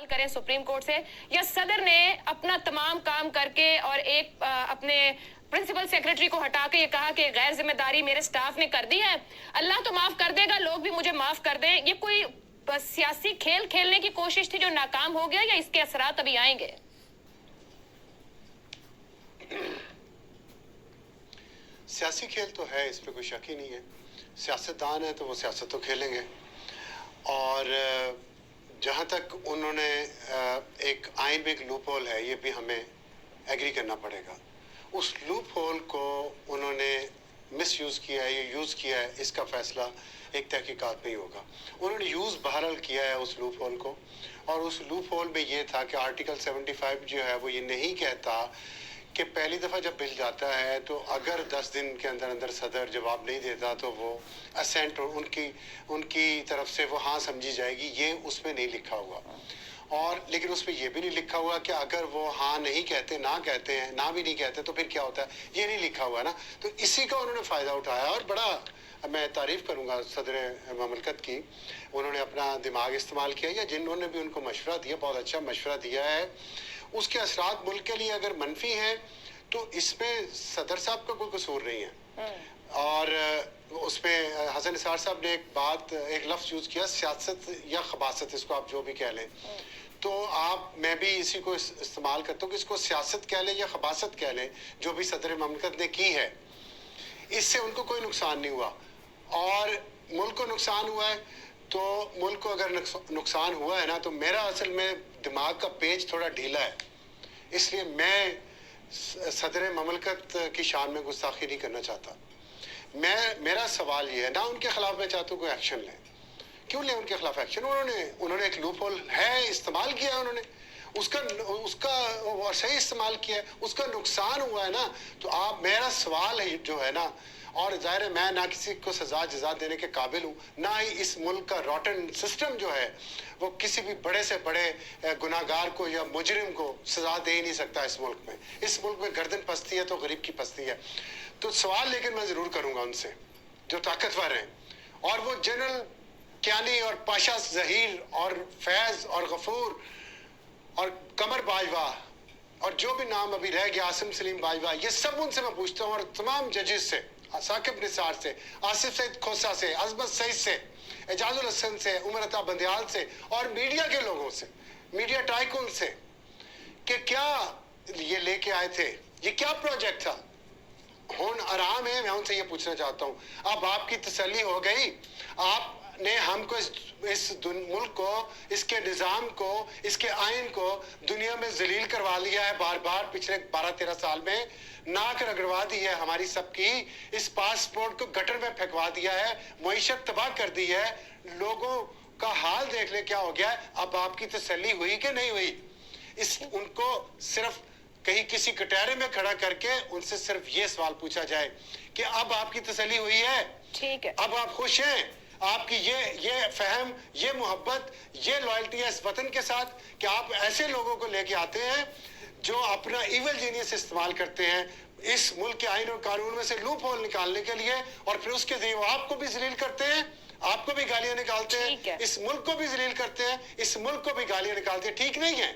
करें supreme court से, या सदर ने अपना तमाम काम करके और एक अपने प्रिंसिपल सेक्रेटरी को हटा के ये कहा कि गैर जिम्मेदारी मेरे स्टाफ ने कर दी है, अल्लाह तो माफ कर देगा, लोग भी मुझे माफ कर दें। ये कोई सियासी खेल खेलने की कोशिश थी जो नाकाम हो गया, या इसके असरात अभी आएंगे? सियासी खेल तो है, इस पे कोई शक ही नहीं है। सियासतदान है तो वो सियासत तो खेलेंगे। और जहाँ तक उन्होंने एक आइन में एक लूप होल है, ये भी हमें एग्री करना पड़ेगा। उस लूप होल को उन्होंने मिस यूज़ किया है, ये यूज़ किया है, इसका फैसला एक तहकीकात में ही होगा। उन्होंने यूज़ बहरहाल किया है उस लूप होल को, और उस लूप होल में ये था कि आर्टिकल 75 जो है वो ये नहीं कहता कि पहली दफ़ा जब बिल जाता है तो अगर 10 दिन के अंदर अंदर सदर जवाब नहीं देता तो वो असेंट उनकी तरफ से वो हाँ समझी जाएगी, ये उसमें नहीं लिखा हुआ। और लेकिन उसमें ये भी नहीं लिखा हुआ कि अगर वो हाँ नहीं कहते, ना कहते हैं, ना भी नहीं कहते तो फिर क्या होता है, ये नहीं लिखा हुआ ना। तो इसी का उन्होंने फ़ायदा उठाया, और बड़ा मैं तारीफ़ करूँगा सदर ममलकत की। उन्होंने अपना दिमाग इस्तेमाल किया, या जिन्होंने भी उनको मशवरा दिया, बहुत अच्छा मशवरा दिया है। उसके असरात मुल्क के लिए अगर मनफी हैं तो इसमें सदर साहब का कोई कसूर नहीं है। और उसमें हसन निसार साहब ने एक लफ्ज़ यूज़ किया, सियासत या खबासत, इसको आप जो भी कह लें। तो मैं भी इसी को इस्तेमाल करता हूँ कि इसको सियासत कह लें या खबासत कह लें, जो भी सदर ममलकत ने की है, इससे उनको कोई नुकसान नहीं हुआ। और मुल्क को नुकसान हुआ है, तो मुल्क को अगर नुकसान हुआ है ना, तो मेरा असल में दिमाग का पेज थोड़ा ढीला है, इसलिए मैं सदर ममलकत की शान में गुस्ताखी नहीं करना चाहता। मेरा सवाल ये है ना, उनके खिलाफ मैं चाहता हूँ कोई एक्शन लें। क्यों लें उनके खिलाफ एक्शन? उन्होंने एक लूप होल है, इस्तेमाल किया है उन्होंने, उसका और सही इस्तेमाल किया है, उसका नुकसान हुआ है ना। तो मेरा सवाल है जो है ना, और ज़ाहिर है मैं ना किसी को सजा जजा देने के काबिल हूँ, ना ही इस मुल्क का रॉटन सिस्टम जो है वो किसी भी बड़े से बड़े गुनाहगार को या मुजरिम को सजा दे ही नहीं सकता इस मुल्क में। इस मुल्क में गर्दन पस्ती है तो गरीब की पस्ती है। तो सवाल लेकिन मैं ज़रूर करूँगा उनसे जो ताकतवर हैं, और वो जनरल क्यानी और पाशा जहीर और फैज़ और गफूर और कमर बाजवा और जो भी नाम अभी रह गया, आसिम सलीम बाजवा, ये सब उनसे मैं पूछता हूँ, और तमाम जजेस से, साकिब निसार से, आसिफ सईद खोसा से, अजमत सईद से, एजाजुल हसन से, उमर अता बंदियाल से, और मीडिया के लोगों से, मीडिया टाइकून से, कि क्या ये लेके आए थे, ये क्या प्रोजेक्ट था। होन आराम है, मैं उनसे ये पूछना चाहता हूँ, अब आपकी तसल्ली हो गई? आपने हमको इस मुल्क को, इसके निज़ाम को, इसके आइन को दुनिया में जलील करवा लिया है बार बार पिछले 12-13 साल में, नाक रगड़वा दी है हमारी सबकी, इस पासपोर्ट को गटर में फेंकवा दिया है, मईशत तबाह कर दी है, लोगों का हाल देख ले क्या हो गया है। अब आपकी तसल्ली हुई कि नहीं हुई? उनको सिर्फ कहीं किसी कटहरे में खड़ा करके उनसे सिर्फ ये सवाल पूछा जाए कि अब आपकी तसल्ली हुई है? ठीक है, अब आप खुश हैं? आपकी ये फहम, ये मोहब्बत, ये लॉयल्टी है इस वतन के साथ कि आप ऐसे लोगों को लेके आते हैं जो अपना इवल जीनियस इस्तेमाल करते हैं इस मुल्क के आइन और कानून में से लूप होल निकालने के लिए, और फिर उसके जरिए वो आपको भी जलील करते हैं, आपको भी गालियां निकालते हैं, इस मुल्क को भी जलील करते हैं, इस मुल्क को भी गालियां निकालते हैं। ठीक नहीं है,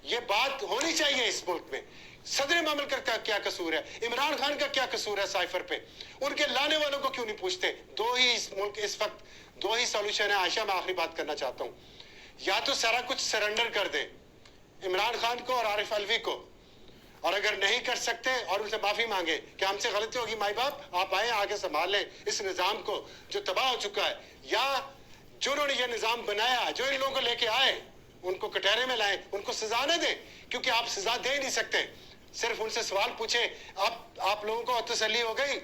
ये बात होनी चाहिए इस मुल्क में। सदर ममलकत का क्या कसूर है? इमरान खान का क्या कसूर है साइफर पे? उनके लाने वालों को क्यों नहीं पूछते? इस मुल्क इस वक्त दो ही सॉल्यूशन है। आयशा, मैं आखिरी बात करना चाहता हूँ, या तो सारा कुछ सरेंडर कर दे इमरान खान को और आरिफ अलवी को, और अगर नहीं कर सकते और उनसे माफी मांगे कि हमसे गलती होगी, माई बाप आप आए, आगे संभाल लें इस निज़ाम को जो तबाह हो चुका है, या जो उन्होंने ये निज़ाम बनाया, जो इन लोगों को लेके आए, उनको कटहरे में लाएं, उनको सजा न दें, क्योंकि आप सजा दे नहीं सकते। सिर्फ उनसे सवाल पूछे, आप लोगों को तसल्ली हो गई,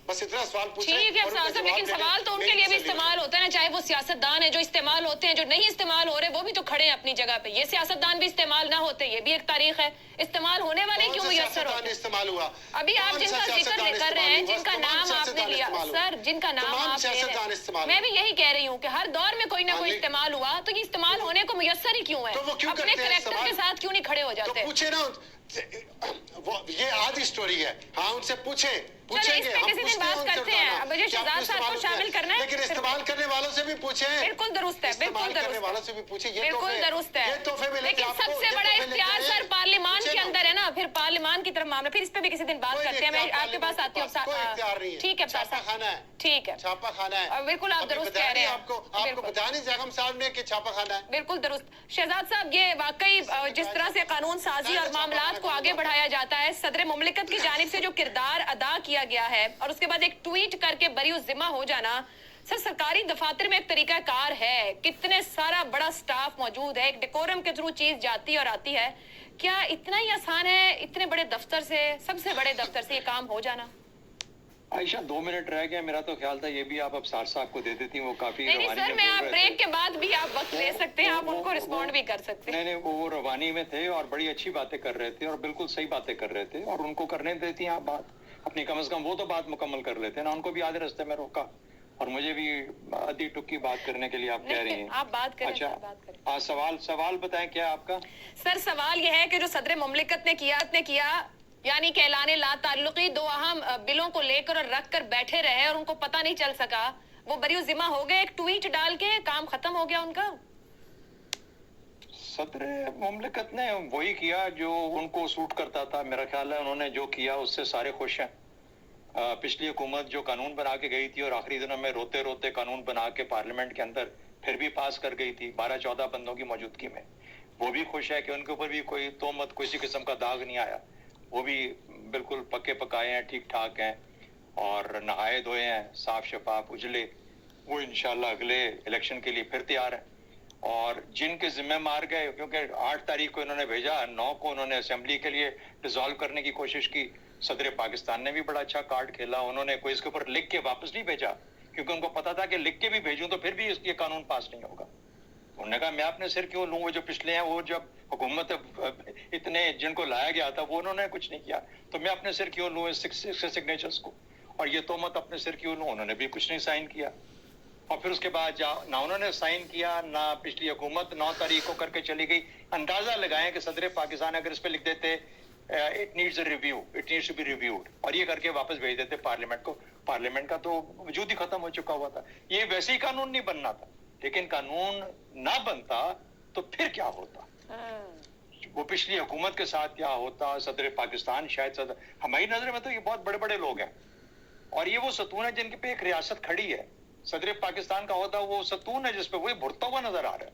बस इतना सवाल पूछे। ठीक है अफसार साहब, लेकिन सवाल तो उनके लिए भी इस्तेमाल होता है ना, चाहे वो सियासतदान है जो इस्तेमाल होते हैं, जो नहीं इस्तेमाल हो रहे वो भी तो खड़े हैं अपनी जगह पे। ये सियासतदान भी इस्तेमाल ना होते, ये भी एक तारीख है। इस्तेमाल होने वाले क्यों मुयस्सर होते? इस्तेमाल हुआ अभी आप जिनका जिक्र कर रहे हैं, जिनका नाम आपने लिया सर, जिनका नाम आप ले रहे हैं, मैं भी यही कह रही हूँ कि हर दौर में कोई ना कोई इस्तेमाल हुआ, तो ये इस्तेमाल होने को मुयस्सर ही क्यों है? अपने करैक्टर के साथ क्यों नहीं खड़े हो जाते? पूछे ना वो ये आधी स्टोरी है। हाँ, उनसे पूछेंगे, चलो इस पे किसी दिन बात करते हैं। अब मुझे शहजाद साहब को शामिल करना है, लेकिन इस्तेमाल करने वालों से भी पूछें। बिल्कुल दुरुस्त है, बिल्कुल करने वालों से भी पूछें। ये बिल्कुल दुरुस्त है, ये तोहफे मिले लेकिन सबसे बड़ा इख्तियार सर पार्लियामान के अंदर है ना, फिर पार्लियामान की तरफ मामला, फिर इस पे भी किसी दिन बात करते हैं। मैं आपके पास आती हूँ। ठीक है, छापा खाना है, ठीक है, छापा खाना है। बिल्कुल आप दुरुस्त कह रहे हैं। आपको बता नहीं जगम साहब ने कि छापा खाना है। बिल्कुल दुरुस्त। शहजाद साहब, ये वाकई जिस तरह से कानून साजी और मामलात को आगे बढ़ाया जाता है, सदर मुमलिकत की जानिब से जो किरदार अदा किया गया है और उसके बाद एक ट्वीट करके बरी जिम्मा हो जाना, सर सरकारी दफातर में एक तरीका कार है, कितने सारा बड़ा स्टाफ मौजूद है, एक डेकोरम के थ्रू चीज जाती और आती है, क्या इतना ही आसान है इतने बड़े दफ्तर से, सबसे बड़े दफ्तर से ये काम हो जाना? आयशा 2 मिनट रह गए, मेरा तो ख्याल था ये भी आप अफसार साहब को दे देती, वो काफी नहीं रवानी सर, में मैं बोल आप रहे ब्रेक थे। के बाद भी आप वक्त ले सकते हैं, आप उनको रिस्पॉन्ड भी कर सकते हैं। नहीं, वो रवानी में थे और बड़ी अच्छी बातें कर रहे थे और बिल्कुल सही बातें कर रहे थे, और उनको करने देती हैं आप बात अपनी, कम से कम वो तो बात मुकम्मल कर लेते हैं ना। उनको भी आधे रास्ते में रोका और मुझे भी आधी टुक्की बात करने के लिए आप कह रही हैं। आप बात करें। अच्छा, बात करें। सवाल बताएं क्या आपका? सर सवाल यह है कि जो सदर मुमलिकत ने किया यानी कि ऐलान ला ताल्लुकी, 2 अहम बिलों को लेकर और रख कर बैठे रहे और उनको पता नहीं चल सका, वो बरी जिम्मा हो गए, एक ट्वीट डाल के काम खत्म हो गया उनका। सदर मुमलिकत ने वही किया जो उनको सूट करता था। मेरा ख्याल है उन्होंने जो किया उससे सारे खुश हैं। पिछली हुकूमत जो कानून बना के गई थी और आखिरी दिनों में रोते रोते कानून बना के पार्लियामेंट के अंदर फिर भी पास कर गई थी 12-14 बंदों की मौजूदगी में, वो भी खुश है कि उनके ऊपर भी कोई तोहमत, किसी किस्म का दाग नहीं आया। वो भी बिल्कुल पके पकाए हैं, ठीक ठाक हैं और नहाए धोए हैं, साफ शफाफ उजले। वो इंशाल्लाह अगले इलेक्शन के लिए फिर तैयार है। और जिनके जिम्मे मार गए, क्योंकि 8 तारीख को इन्होंने भेजा, 9 को उन्होंने असेंबली के लिए डिसॉल्व करने की कोशिश की। सदर पाकिस्तान ने भी बड़ा अच्छा कार्ड खेला, उन्होंने कोई इसके ऊपर लिख के वापस नहीं भेजा, क्योंकि उनको पता था कि लिख के भी भेजूं तो फिर भी इसके कानून पास नहीं होगा। उन्होंने कहा मैं अपने सिर क्यों लूं, वो जो पिछले हैं, वो जब हुकूमत इतने जिनको लाया गया था वो उन्होंने कुछ नहीं किया, तो मैं अपने सिर क्यों लूं इस सिग्नेचर्स को, और ये तोहमत अपने सिर क्यों लूं। उन्होंने भी कुछ नहीं साइन किया, और फिर उसके बाद ना उन्होंने साइन किया, ना पिछली हुकूमत 9 तारीख को करके चली गई। अंदाजा लगाएं कि सदर पाकिस्तान अगर इस पे लिख देते it needs a review, it needs to be reviewed, और ये करके वापस भेज देते पार्लियामेंट को, पार्लियामेंट का तो वजूद ही खत्म हो चुका हुआ था। ये वैसे ही कानून नहीं बनना था, लेकिन कानून ना बनता तो फिर क्या होता, वो पिछली हुकूमत के साथ क्या होता, सदर पाकिस्तान शायद हमारी नजर में तो ये बहुत बड़े बड़े लोग हैं, और ये वो सतून है जिनके पे एक रियासत खड़ी है। सदर पाकिस्तान का होता वो सतून है जिसपे वही भुरता हुआ नजर आ रहा है,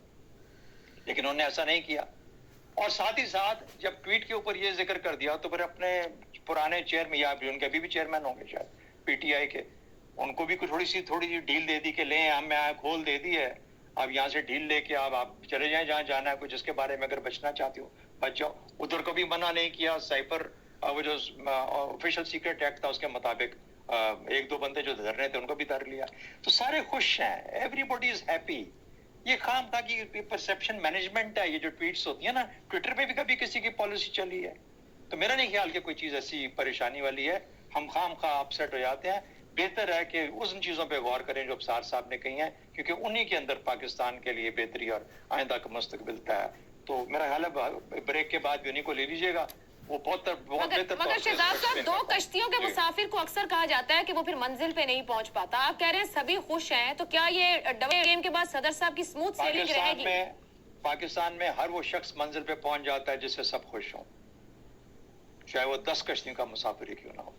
लेकिन उन्होंने ऐसा नहीं किया। और साथ ही साथ जब ट्वीट के ऊपर ये जिक्र कर दिया तो फिर अपने पुराने चेयरमैन, या भी उनके अभी भी चेयरमैन होंगे शायद पीटीआई के, उनको भी थोड़ी सी ढील दे दी कि लें हमें खोल दे दी है, अब यहाँ से ढील लेके आप चले जाएं जहाँ जाना है, कुछ जिसके बारे में अगर बचना चाहती हो बच जाओ। उधर को भी मना नहीं किया। साइपर वो जो ऑफिशियल सीक्रेट एक्ट था उसके मुताबिक 1-2 बंदे जो धर रहे थे उनको भी धर लिया, तो सारे खुश हैं, एवरीबॉडी इज हैप्पी। ये खाम खा की परसेप्शन मैनेजमेंट है। ये जो ट्वीट्स होती है ना, ट्विटर पे भी कभी किसी की पॉलिसी चली है, तो मेरा नहीं ख्याल कि कोई चीज ऐसी परेशानी वाली है। हम खाम खा अपसेट हो जाते हैं। बेहतर है कि उन चीजों पे गौर करें जो अफसार साहब ने कही हैं, क्योंकि उन्हीं के अंदर पाकिस्तान के लिए बेहतरी और आइंदा का मुस्तकबिल है। तो मेरा ख्याल है ब्रेक के बाद भी उन्हीं को ले लीजिएगा, वो बहुत बेहतर। मगर शहजाद साहब, 2 कश्तियों के मुसाफिर को अक्सर कहा जाता है कि वो फिर मंजिल पे नहीं पहुंच पाता। आप कह रहे हैं सभी खुश हैं, तो क्या ये डबल गेम के बाद सदर साहब की स्मूथ सेलिंग रहेगी? पाकिस्तान में हर वो शख्स मंजिल पे पहुंच जाता है जिससे सब खुश हों, चाहे वो 10 कश्तियों का मुसाफिर ही क्यों ना हो।